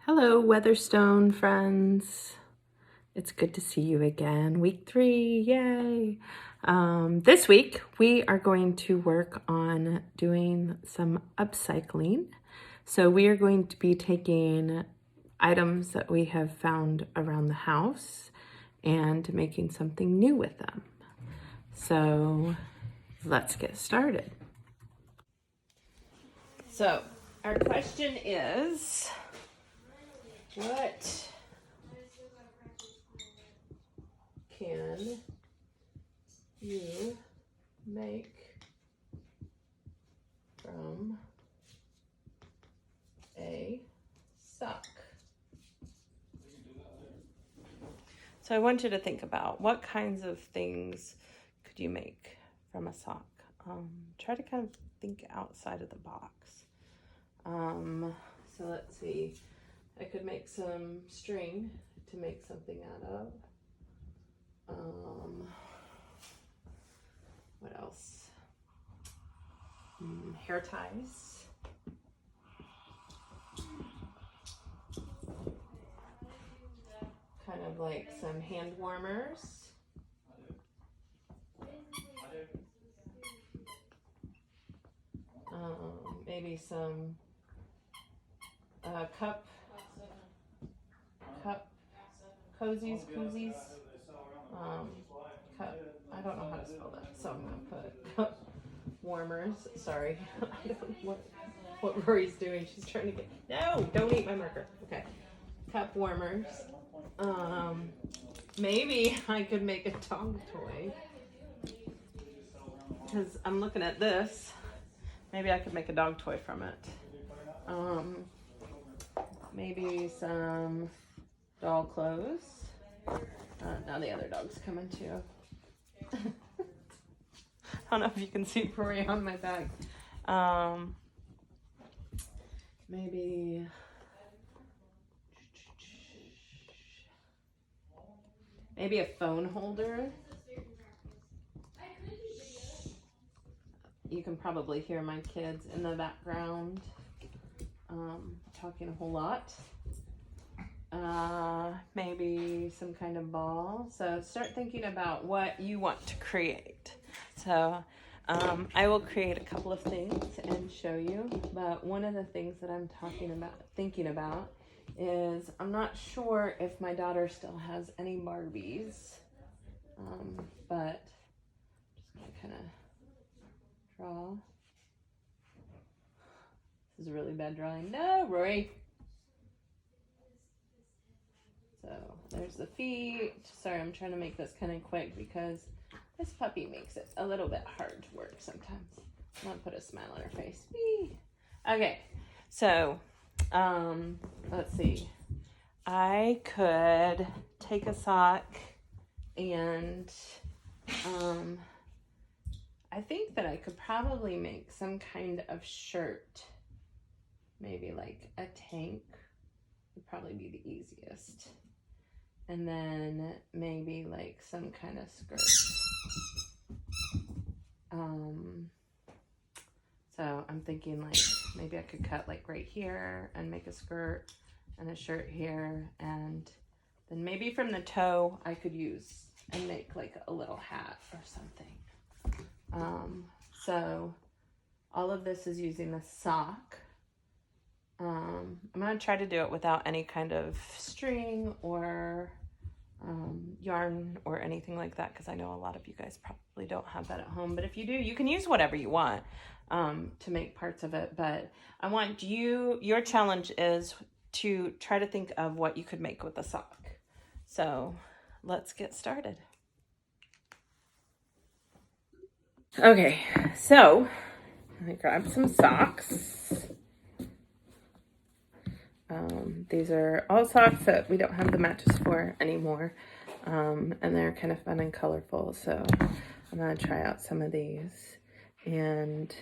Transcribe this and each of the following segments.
Hello, Weatherstone friends. It's good to see you again. Week 3, yay! This week, we are going to work on doing some upcycling. So we are going to be taking items that we have found around the house and making something new with them. So let's get started. So our question is, what can you make from a sock? So I want you to think about what kinds of things could you make from a sock. Try to kind of think outside of the box. So let's see. I could make some string to make something out of. What else? Hair ties. Kind of like some hand warmers. Maybe some cup koozies. Cup, I don't know how to spell that, so I'm gonna put cup warmers. Sorry, I don't know what Rory's doing. She's trying to get, no, don't eat my marker. Okay, cup warmers. Maybe I could make a dog toy, because I'm looking at this. Maybe I could make a dog toy from it. Maybe some doll clothes. Now the other dog's coming too. I don't know if you can see Rory on my back. Maybe a phone holder. You can probably hear my kids in the background talking a whole lot. Maybe some kind of ball. So start thinking about what you want to create. So I will create a couple of things and show you, but one of the things that I'm thinking about is I'm not sure if my daughter still has any Barbies, but just gonna kind of draw. This is a really bad drawing. No, Rory. So there's the feet. Sorry, I'm trying to make this kind of quick because this puppy makes it a little bit hard to work sometimes. I'm gonna put a smile on her face. Whee! Okay, so let's see. I could take a sock and I think that I could probably make some kind of shirt. Maybe like a tank would probably be the easiest. And then maybe like some kind of skirt. So I'm thinking like maybe I could cut like right here and make a skirt and a shirt here, and then maybe from the toe I could use and make like a little hat or something. So all of this is using the sock. I'm going to try to do it without any kind of string or yarn or anything like that, because I know a lot of you guys probably don't have that at home. But if you do, you can use whatever you want to make parts of it. But I want your challenge is to try to think of what you could make with a sock. So let's get started. Okay, so I grabbed some socks. These are all socks that we don't have the matches for anymore, and they're kind of fun and colorful, so I'm going to try out some of these, and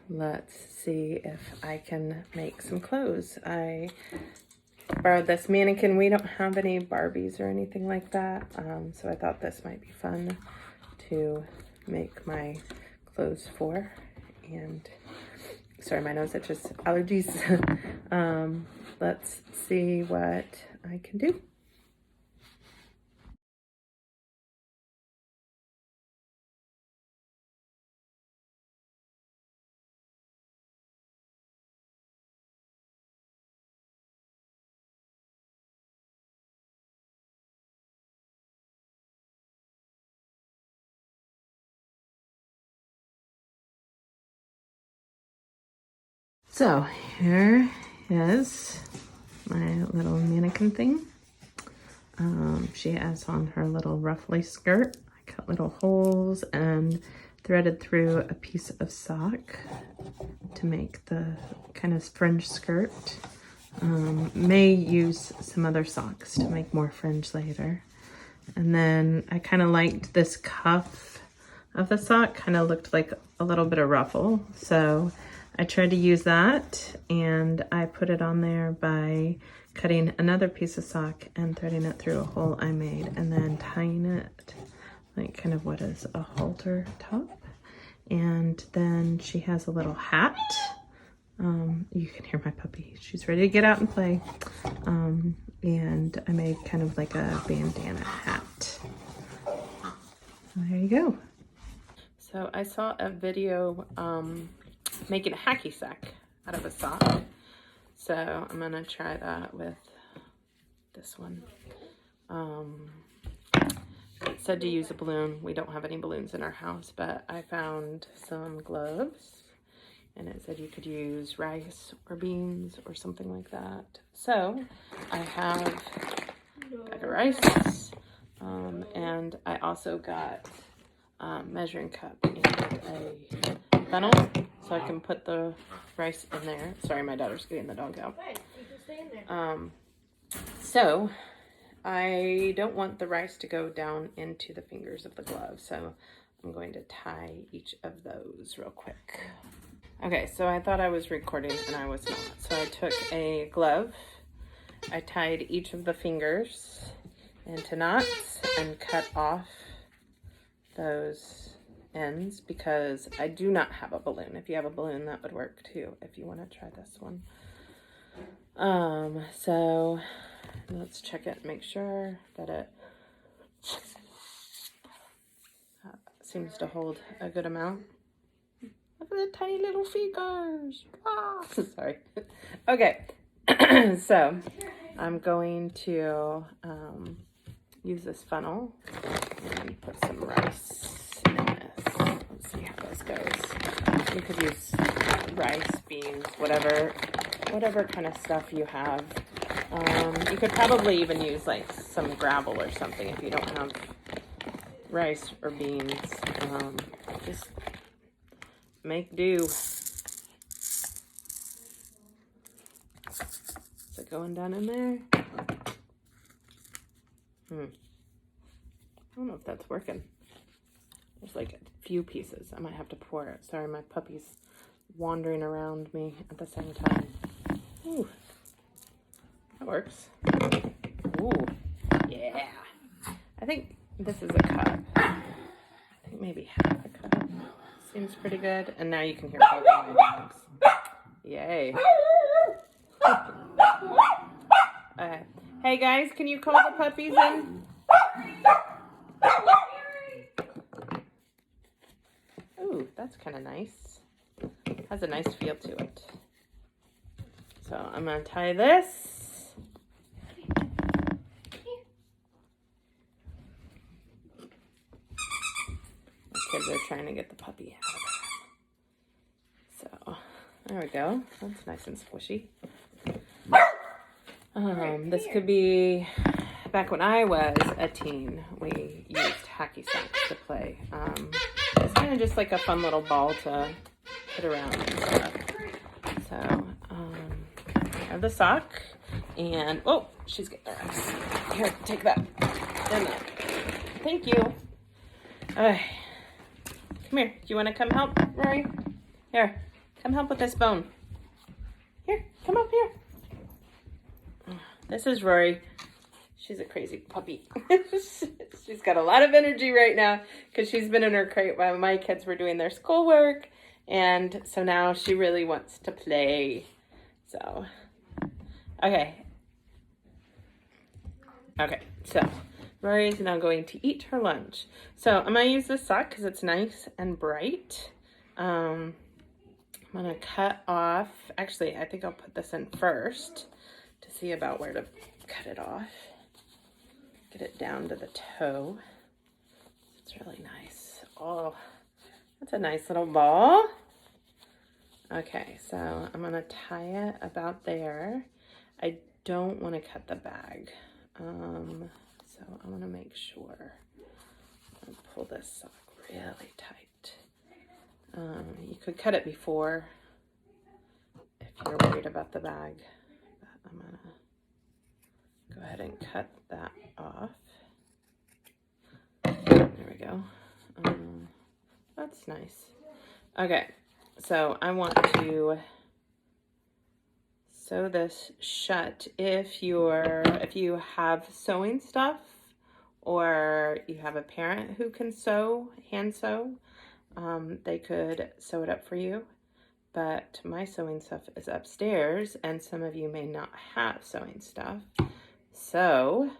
let's see if I can make some clothes. I borrowed this mannequin. We don't have any Barbies or anything like that, so I thought this might be fun to make my clothes for, and sorry, my nose itches, allergies. let's see what I can do. So here is my little mannequin thing. She has on her little ruffly skirt. I cut little holes and threaded through a piece of sock to make the kind of fringe skirt. May use some other socks to make more fringe later. And then I kind of liked this cuff of the sock, kind of looked like a little bit of ruffle. So I tried to use that, and I put it on there by cutting another piece of sock and threading it through a hole I made, and then tying it like kind of what is a halter top. And then she has a little hat. You can hear my puppy. She's ready to get out and play. And I made kind of like a bandana hat. There you go. So I saw a video making a hacky sack out of a sock. So I'm gonna try that with this one. It said to use a balloon. We don't have any balloons in our house, but I found some gloves, and it said you could use rice or beans or something like that. So I have a bag of rice, and I also got a measuring cup and a funnel, so I can put the rice in there. Sorry, my daughter's getting the dog out. So I don't want the rice to go down into the fingers of the glove, so I'm going to tie each of those real quick. Okay, so I thought I was recording and I was not. So I took a glove, I tied each of the fingers into knots and cut off those ends because I do not have a balloon. If you have a balloon, that would work too if you want to try this one. So let's check it, make sure that it seems to hold a good amount. Look at the tiny little fingers. Ah, sorry. Okay, so I'm going to use this funnel and put some rice in this. Let's see how this goes. You could use rice, beans, whatever kind of stuff you have. You could probably even use like some gravel or something if you don't have rice or beans. Just make do. Is it going down in there? I don't know if that's working. There's like a few pieces. I might have to pour it. Sorry, my puppy's wandering around me at the same time. Ooh, that works. Ooh, yeah. I think this is a cup. I think maybe half a cup. Seems pretty good. And now you can hear all my dogs. Yay. Okay. Hey guys, can you call the puppies in? Ooh, that's kind of nice. Has a nice feel to it. So I'm gonna tie this. The kids are trying to get the puppy out of there. So there we go. That's nice and squishy. This could be, back when I was a teen, we used hacky sacks to play. It's kind of just like a fun little ball to put around and stuff. So, I have the sock, and, oh, she's getting her rice. Here, take that. Thank you. Come here. Do you want to come help, Rory? Here, come help with this bone. Here, come up here. This is Rory. She's a crazy puppy. She's got a lot of energy right now because she's been in her crate while my kids were doing their schoolwork. And so now she really wants to play. So Okay. Okay, so Rory is now going to eat her lunch. So I'm going to use this sock because it's nice and bright. I'm going to cut off, actually, I think I'll put this in first to see about where to cut it off. Get it down to the toe. It's really nice. Oh, that's a nice little ball. Okay, so I'm going to tie it about there. I don't want to cut the bag. So I want to make sure I pull this sock really tight. You could cut it before if you're worried about the bag, but I'm gonna go ahead and cut that off. There we go. That's nice. Okay, so I want to sew this shut. If you have sewing stuff, or you have a parent who can sew, hand sew, they could sew it up for you. But my sewing stuff is upstairs, and some of you may not have sewing stuff. So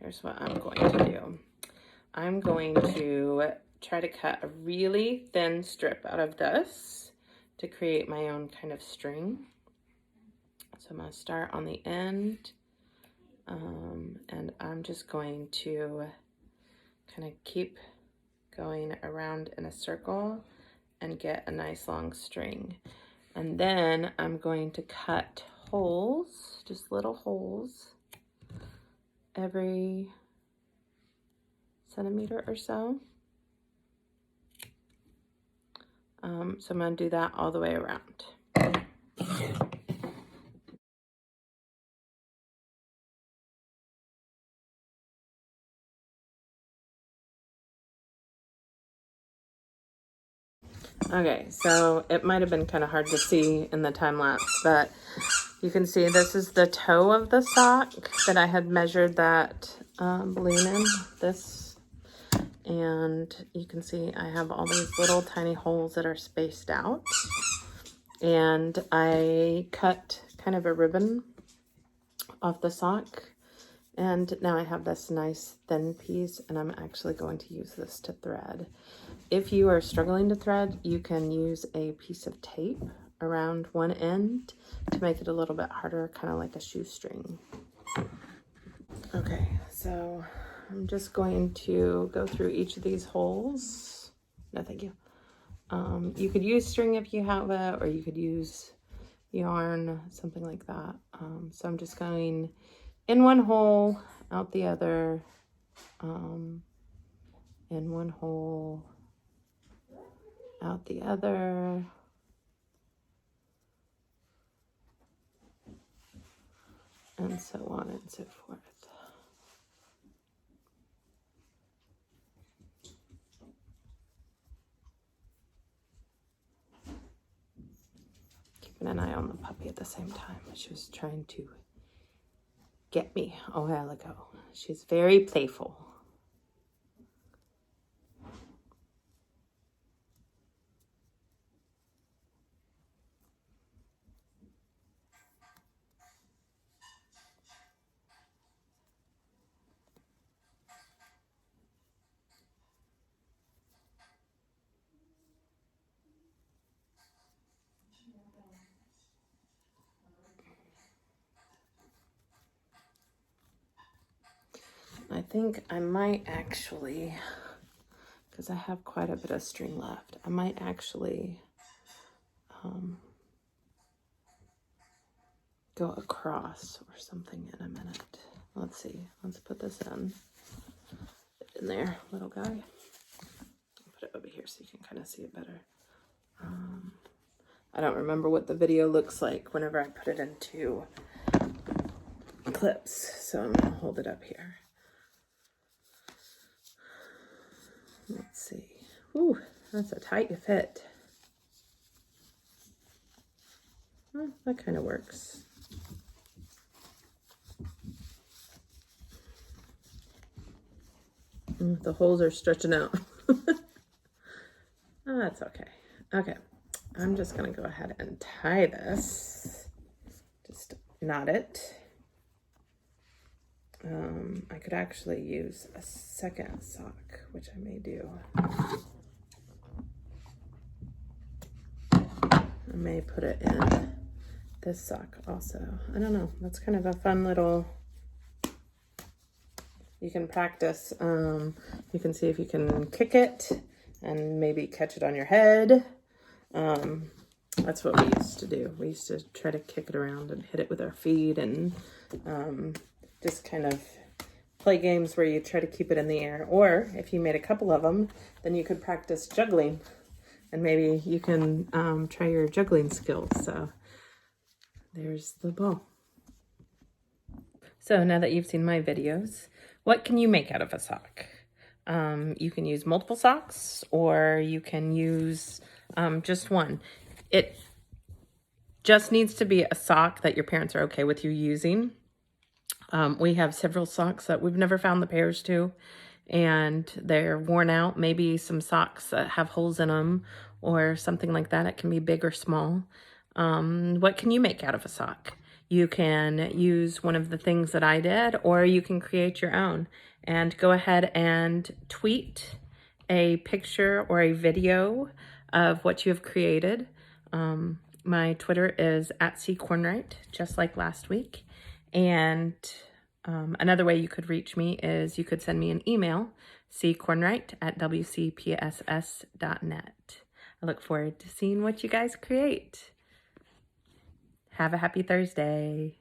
here's what I'm going to do. I'm going to try to cut a really thin strip out of this to create my own kind of string. So I'm going to start on the end, and I'm just going to kind of keep going around in a circle and get a nice long string. And then I'm going to cut holes, just little holes, every centimeter or so. So I'm going to do that all the way around. Okay, so it might have been kind of hard to see in the time lapse, but you can see this is the toe of the sock that I had measured that balloon in, this. And you can see I have all these little tiny holes that are spaced out. And I cut kind of a ribbon off the sock. And now I have this nice thin piece, and I'm actually going to use this to thread. If you are struggling to thread, you can use a piece of tape around one end to make it a little bit harder, kind of like a shoestring. Okay, so I'm just going to go through each of these holes. No, thank you. You could use string if you have it, or you could use yarn, something like that. So I'm just going in one hole, out the other, in one hole, out the other, and so on and so forth. Keeping an eye on the puppy at the same time. She was trying to get me a while ago. She's very playful. I think I might actually, because I have quite a bit of string left, I might actually go across or something in a minute. Let's see. Let's put this in there, little guy. I'll put it over here so you can kind of see it better. I don't remember what the video looks like whenever I put it into clips, so I'm going to hold it up here. Let's see. Ooh, that's a tight fit. Well, that kind of works. The holes are stretching out. Oh, that's okay. Okay, I'm just gonna go ahead and tie this just knot it. I could actually use a second sock, which I may do. I may put it in this sock also. I don't know. That's kind of a fun little, you can practice. You can see if you can kick it and maybe catch it on your head. That's what we used to do. We used to try to kick it around and hit it with our feet and just kind of play games where you try to keep it in the air. Or if you made a couple of them, then you could practice juggling. And maybe you can try your juggling skills. So there's the ball. So now that you've seen my videos, what can you make out of a sock? You can use multiple socks, or you can use just one. It just needs to be a sock that your parents are okay with you using. We have several socks that we've never found the pairs to, and they're worn out. Maybe some socks that have holes in them or something like that. It can be big or small. What can you make out of a sock? You can use one of the things that I did, or you can create your own. And go ahead and tweet a picture or a video of what you have created. My Twitter is @ccornwright, just like last week. And another way you could reach me is you could send me an email, ccornwright@wcpss.net. I look forward to seeing what you guys create. Have a happy Thursday.